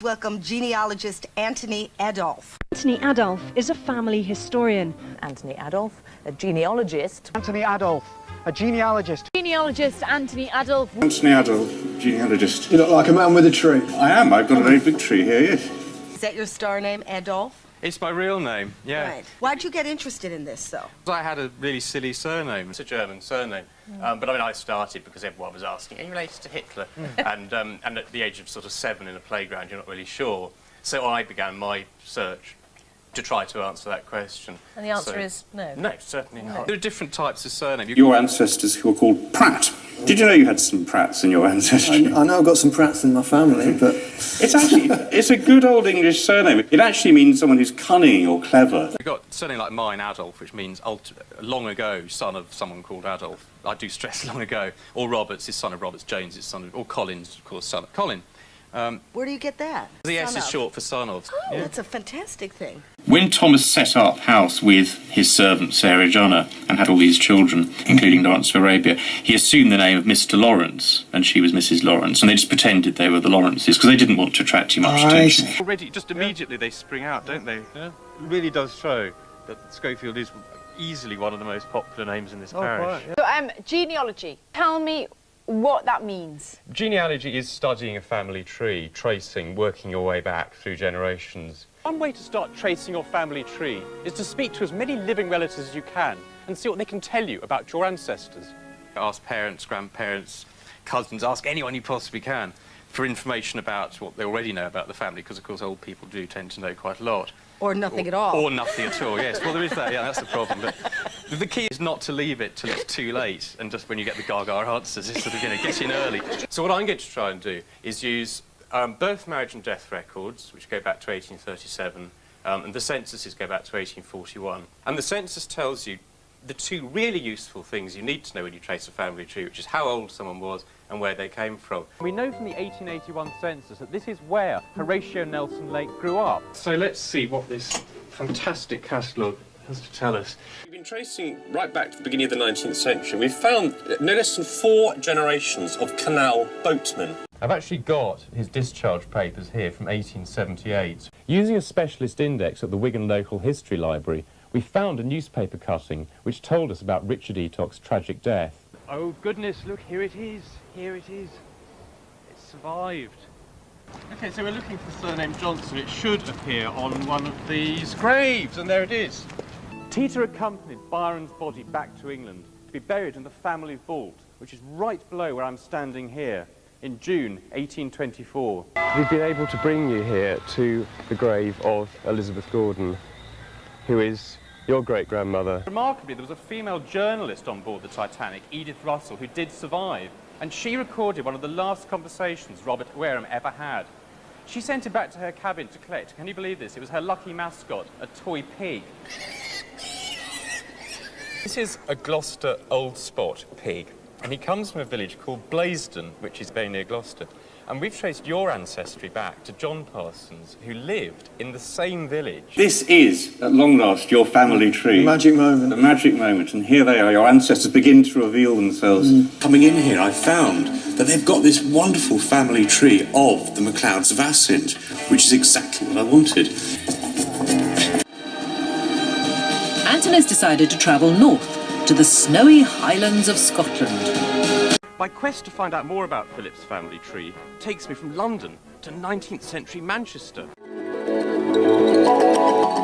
welcome genealogist Anthony Adolph. Anthony Adolph is a family historian. Anthony Adolph, a genealogist. Anthony Adolph, a genealogist. Genealogist Anthony Adolph. Anthony Adolph, genealogist. You look like a man with a tree. I am. I've got a very big tree here, yes. Is that your star name, Adolph? It's my real name, yeah. Right. Why'd you get interested in this, though? I had a really silly surname. It's a German surname. But I mean, I started because everyone was asking, are you related to Hitler? And at the age of sort of 7 in a playground, you're not really sure. So I began my search to try to answer that question. And the answer is no. No, certainly not. There are different types of surname. Your ancestors who were called Pratt. Did you know you had some Pratts in your ancestry? I know I've got some Pratts in my family, but... It's a good old English surname. It actually means someone who's cunning or clever. You've got something like mine, Adolf, which means long ago, son of someone called Adolf. I do stress long ago. Or Roberts is son of Roberts, Jones is son of... Or Collins, of course, son of Colin. Where do you get that? The S is short for son of. Oh, yeah. That's a fantastic thing. When Thomas set up house with his servant Sarah Joanna and had all these children, including Lawrence of Arabia, he assumed the name of Mr. Lawrence, and she was Mrs. Lawrence, and they just pretended they were the Lawrences because they didn't want to attract too much attention. Already, just immediately they spring out, don't they? Yeah. It really does show that Schofield is easily one of the most popular names in this parish. So, genealogy. Tell me what that means. Genealogy is studying a family tree, tracing, working your way back through generations. One way to start tracing your family tree is to speak to as many living relatives as you can and see what they can tell you about your ancestors. Ask parents, grandparents, cousins, ask anyone you possibly can for information about what they already know about the family, because of course old people do tend to know quite a lot. Or nothing at all. Or nothing at all, yes. Well, there is that, yeah, that's the problem. But the key is not to leave it till it's too late, and just when you get the gaga answers, it's sort of, get in early. So what I'm going to try and do is use birth, marriage and death records, which go back to 1837, and the censuses go back to 1841. And the census tells you the two really useful things you need to know when you trace a family tree, which is how old someone was and where they came from. We know from the 1881 census that this is where Horatio Nelson Lake grew up. So let's see what this fantastic catalogue has to tell us. We've been tracing right back to the beginning of the 19th century. We've found no less than 4 generations of canal boatmen. I've actually got his discharge papers here from 1878. Using a specialist index at the Wigan Local History Library, we found a newspaper cutting which told us about Richard Eatock's tragic death. Oh goodness, look, here it is. Here it is. It survived. OK, so we're looking for the surname Johnson. It should appear on one of these graves, and there it is. Teeter accompanied Byron's body back to England to be buried in the family vault, which is right below where I'm standing here, in June 1824. We've been able to bring you here to the grave of Elizabeth Gordon, who is your great-grandmother. Remarkably, there was a female journalist on board the Titanic, Edith Russell, who did survive, and she recorded one of the last conversations Robert Wareham ever had. She sent it back to her cabin to collect. Can you believe this? It was her lucky mascot, a toy pig. This is a Gloucester old spot pig, and he comes from a village called Blaisdon, which is very near Gloucester. And we've traced your ancestry back to John Parsons, who lived in the same village. This is, at long last, your family tree. The magic moment. The magic moment, and here they are, your ancestors begin to reveal themselves. Coming in here, I found that they've got this wonderful family tree of the MacLeods of Assynt, which is exactly what I wanted. Anthony's decided to travel north to the snowy highlands of Scotland. My quest to find out more about Philip's family tree takes me from London to 19th century Manchester.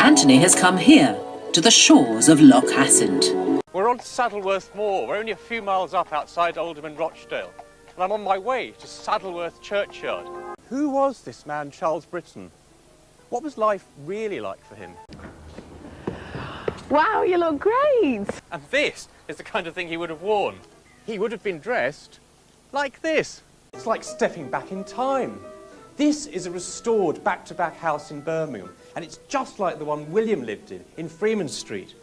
Anthony has come here, to the shores of Loch Assynt. We're on Saddleworth Moor. We're only a few miles up outside Alderman Rochdale, and I'm on my way to Saddleworth Churchyard. Who was this man, Charles Britton? What was life really like for him? Wow, you look great. And this is the kind of thing he would have worn. He would have been dressed like this. It's like stepping back in time. This is a restored back-to-back house in Birmingham, and it's just like the one William lived in Freeman Street.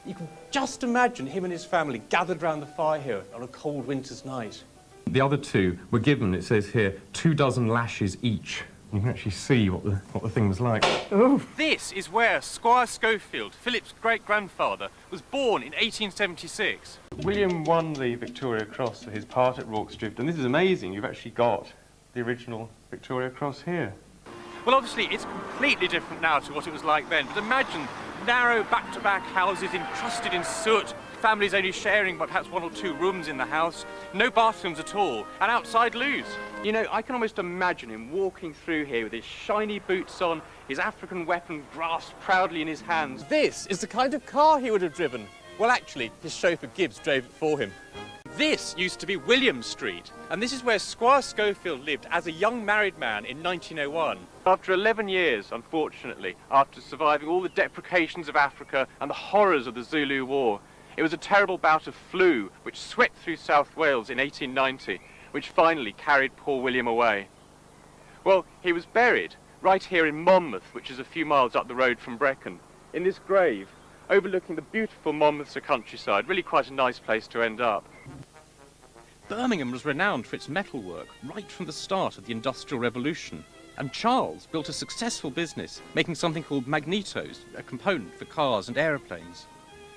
You can just imagine him and his family gathered round the fire here on a cold winter's night. The other two were given, it says here, 24 lashes each. You can actually see what the thing was like. Ooh. This is where Squire Schofield, Philip's great-grandfather, was born in 1876. William won the Victoria Cross for his part at Rorke Drift, and this is amazing. You've actually got the original Victoria Cross here. Well, obviously, it's completely different now to what it was like then, but imagine narrow back-to-back houses encrusted in soot, families only sharing perhaps 1 or 2 rooms in the house, no bathrooms at all, and outside loos. You know, I can almost imagine him walking through here with his shiny boots on, his African weapon grasped proudly in his hands. This is the kind of car he would have driven. Well, actually, his chauffeur Gibbs drove it for him. This used to be William Street, and this is where Squire Schofield lived as a young married man in 1901. After 11 years, unfortunately, after surviving all the deprecations of Africa and the horrors of the Zulu War, it was a terrible bout of flu which swept through South Wales in 1890, which finally carried poor William away. Well, he was buried right here in Monmouth, which is a few miles up the road from Brecon, in this grave, overlooking the beautiful Monmouthshire countryside. Really quite a nice place to end up. Birmingham was renowned for its metalwork right from the start of the Industrial Revolution. And Charles built a successful business, making something called magnetos, a component for cars and aeroplanes.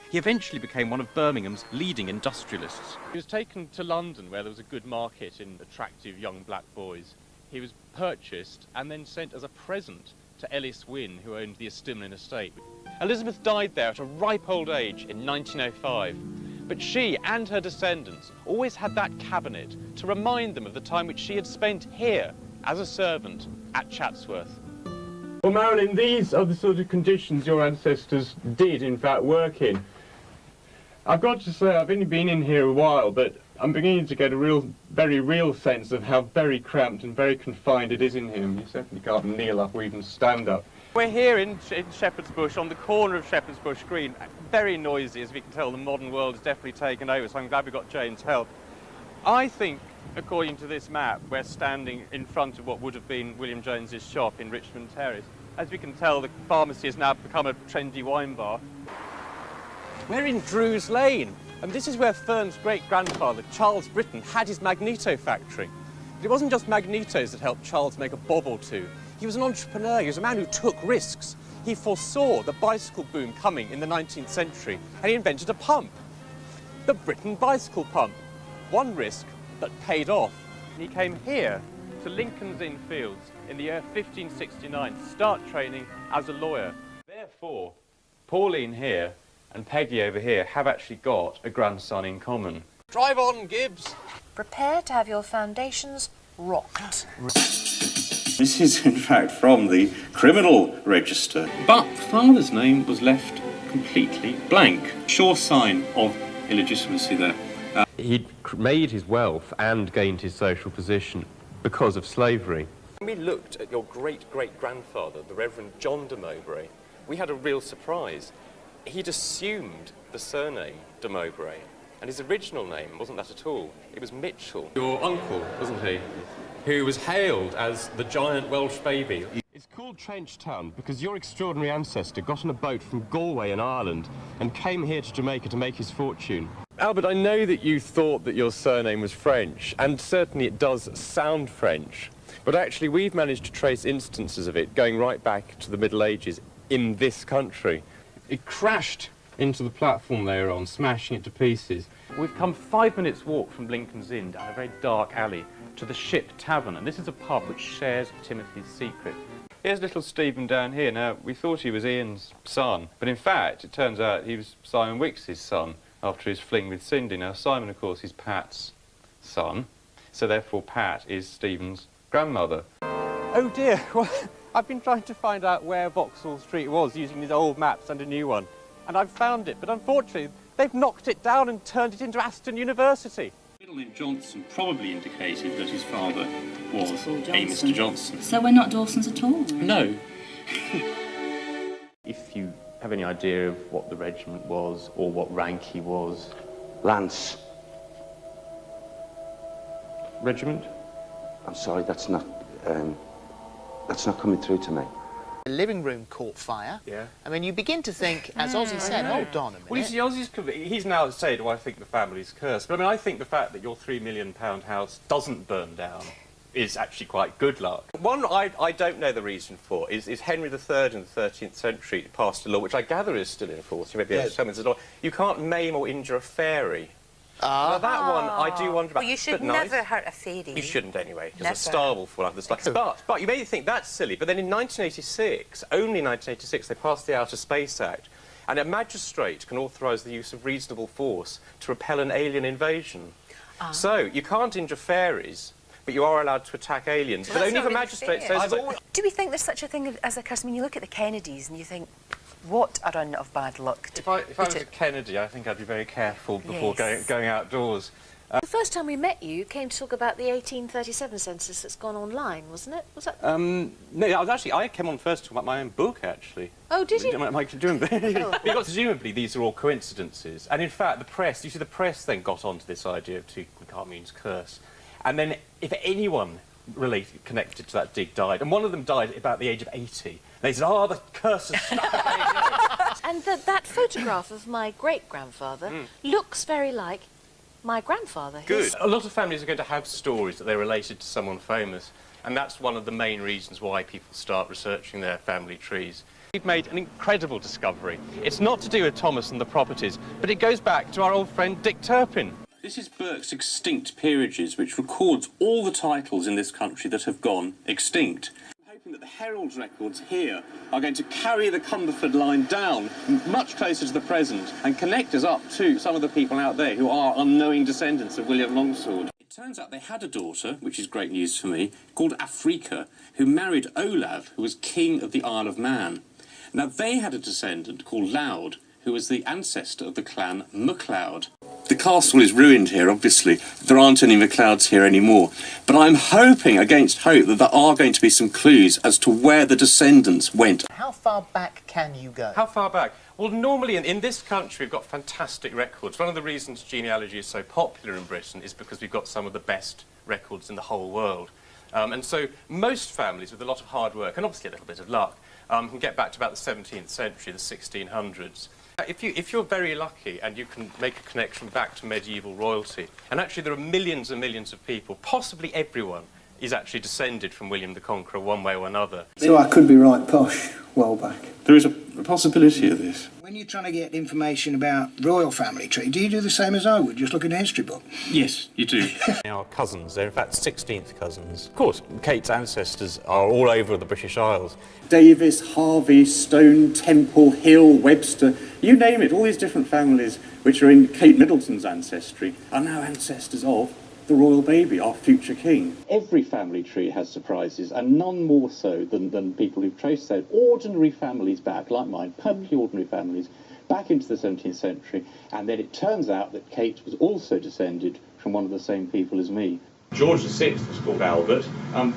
He eventually became one of Birmingham's leading industrialists. He was taken to London, where there was a good market in attractive young black boys. He was purchased and then sent as a present to Ellis Wynne, who owned the Estimlin estate. Elizabeth died there at a ripe old age in 1905. But she and her descendants always had that cabinet to remind them of the time which she had spent here as a servant at Chatsworth. Well, Marilyn, these are the sort of conditions your ancestors did, in fact, work in. I've got to say, I've only been in here a while, but I'm beginning to get a very real sense of how very cramped and very confined it is in here. You certainly can't kneel up or even stand up. We're here in Shepherd's Bush, on the corner of Shepherd's Bush Green. Very noisy, as we can tell. The modern world has definitely taken over, so I'm glad we got Jane's help. I think, according to this map, we're standing in front of what would have been William Jones's shop in Richmond Terrace. As we can tell, the pharmacy has now become a trendy wine bar. We're in Drew's Lane, and this is where Fern's great-grandfather, Charles Britton, had his magneto factory. But it wasn't just magnetos that helped Charles make a bob or two. He was an entrepreneur. He was a man who took risks. He foresaw the bicycle boom coming in the 19th century, and he invented a pump, the Britton bicycle pump. One risk that paid off. He came here to Lincoln's Inn Fields in the year 1569 to start training as a lawyer. Therefore, Pauline here and Peggy over here have actually got a grandson in common. Drive on, Gibbs. Prepare to have your foundations rocked. This is, in fact, from the criminal register. But the father's name was left completely blank. Sure sign of illegitimacy there. He'd made his wealth and gained his social position because of slavery. When we looked at your great-great-grandfather, the Reverend John de Mowbray, we had a real surprise. He'd assumed the surname de Mowbray, and his original name wasn't that at all. It was Mitchell. Your uncle, wasn't he? Who was hailed as the giant Welsh baby. It's called Trench Town because your extraordinary ancestor got on a boat from Galway in Ireland and came here to Jamaica to make his fortune. Albert, I know that you thought that your surname was French, and certainly it does sound French, but actually we've managed to trace instances of it going right back to the Middle Ages in this country. It crashed into the platform they were on, smashing it to pieces. We've come 5 minutes' walk from Lincoln's Inn down a very dark alley to the Ship Tavern, and this is a pub which shares Timothy's secret. Here's little Stephen down here. Now, we thought he was Ian's son, but in fact, it turns out he was Simon Wicks's son after his fling with Cindy. Now, Simon, of course, is Pat's son, so therefore Pat is Stephen's grandmother. Oh dear, well, I've been trying to find out where Vauxhall Street was using these old maps and a new one, and I've found it, but unfortunately, they've knocked it down and turned it into Aston University. Middle name Johnson probably indicated that his father was a Mr. Johnson. So we're not Dawsons at all? No. If you have any idea of what the regiment was or what rank he was. Lance. Regiment? I'm sorry, that's not coming through to me. The living room caught fire. Yeah. I mean, you begin to think, as Ozzy said, hold on a minute. Well, you see, he's now said, I think the family's cursed. But I mean, I think the fact that your £3 million house doesn't burn down is actually quite good luck. One I don't know the reason for is Henry III in the 13th century passed a law, which I gather is still in force. You may be able to tell me this law. You can't maim or injure a fairy. Now, that one I do wonder about. Well, you should but nice. never hurt a fairy. You shouldn't anyway, because Never. a star will fall out of the sky. But you may think that's silly, but then in 1986, only 1986, they passed the Outer Space Act, and a magistrate can authorise the use of reasonable force to repel an alien invasion. So you can't injure fairies, but you are allowed to attack aliens. But only if a magistrate says so. Do we think there's such a thing as a curse? I mean, you look at the Kennedys and you think, what a run of bad luck. If I was a Kennedy, I think I'd be very careful before going outdoors. The first time we met you came to talk about the 1837 census that's gone online, wasn't it? Was that? No, I came on first to talk about my own book, actually. Oh, did you? Because presumably these are all coincidences. And in fact, the press then got onto this idea of Tutankhamun means curse. And then if anyone connected to that dig died, and one of them died at about the age of 80, they said, oh, the curse has stuck. And that photograph of my great-grandfather looks very like my grandfather. Good. A lot of families are going to have stories that they're related to someone famous, and that's one of the main reasons why people start researching their family trees. We've made an incredible discovery. It's not to do with Thomas and the properties, but it goes back to our old friend Dick Turpin. This is Burke's Extinct Peerages, which records all the titles in this country that have gone extinct. I'm hoping that the Herald's records here are going to carry the Cumberford line down much closer to the present and connect us up to some of the people out there who are unknowing descendants of William Longsword. It turns out they had a daughter, which is great news for me, called Africa, who married Olav, who was king of the Isle of Man. Now, they had a descendant called Laud, who was the ancestor of the clan MacLeod. The castle is ruined here, obviously. There aren't any MacLeods here anymore. But I'm hoping, against hope, that there are going to be some clues as to where the descendants went. How far back can you go? How far back? Well, normally in this country we've got fantastic records. One of the reasons genealogy is so popular in Britain is because we've got some of the best records in the whole world. And so most families, with a lot of hard work, and obviously a little bit of luck, can get back to about the 17th century, the 1600s. If you're very lucky and you can make a connection back to medieval royalty, and actually there are millions and millions of people, possibly everyone, is actually descended from William the Conqueror one way or another. So I could be right posh well back. There is a possibility of this. When you're trying to get information about royal family tree, do you do the same as I would, just look in a history book? Yes, you do. They are cousins. They're in fact 16th cousins. Of course, Kate's ancestors are all over the British Isles. Davis, Harvey, Stone, Temple, Hill, Webster, you name it, all these different families which are in Kate Middleton's ancestry are now ancestors of the royal baby, our future king. Every family tree has surprises, and none more so than people who've traced their ordinary families back, like mine, perfectly ordinary families, back into the 17th century, and then it turns out that Kate was also descended from one of the same people as me. George VI was called Albert.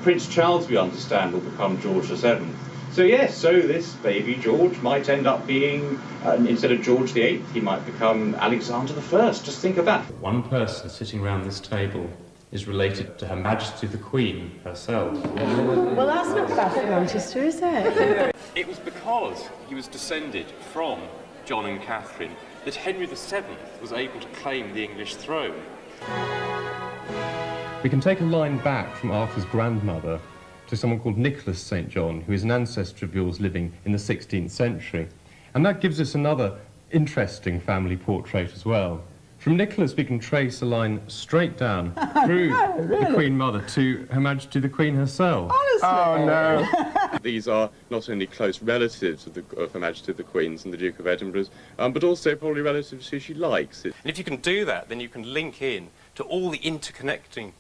Prince Charles, we understand, will become George VII. So yes, so this baby George might end up being, instead of George VIII, he might become Alexander I. Just think of that. One person sitting around this table is related to Her Majesty the Queen herself. Well, that's not bad for Manchester, is it? It was because he was descended from John and Catherine that Henry VII was able to claim the English throne. We can take a line back from Arthur's grandmother to someone called Nicholas St. John, who is an ancestor of yours living in the 16th century. And that gives us another interesting family portrait as well. From Nicholas, we can trace a line straight down through the Queen Mother to Her Majesty the Queen herself. Honestly? Oh, no. These are not only close relatives of Her Majesty the Queen's and the Duke of Edinburgh's, but also probably relatives who she likes. And if you can do that, then you can link in to all the interconnecting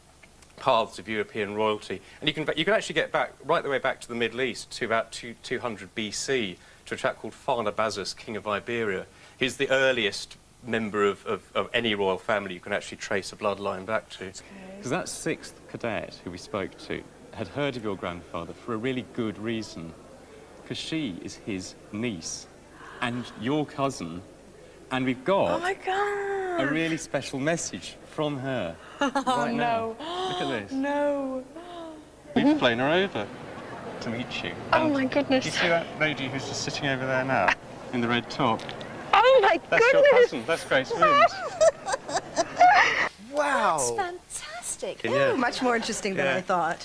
paths of European royalty. And you can actually get back, right the way back to the Middle East, to about 200 BC, to a chap called Pharnabazus, King of Iberia. He's the earliest member of any royal family you can actually trace a bloodline back to. Because that 6th cadet who we spoke to had heard of your grandfather for a really good reason. Because she is his niece and your cousin. And we've got Oh my God! a really special message from her right now. Look at this. No. We've flown her over to meet you. Oh my goodness. Do you see that lady who's just sitting over there now in the red top? Oh my That's goodness! your cousin. That's Grace Williams. Wow. That's fantastic. Yeah. Much more interesting than I thought.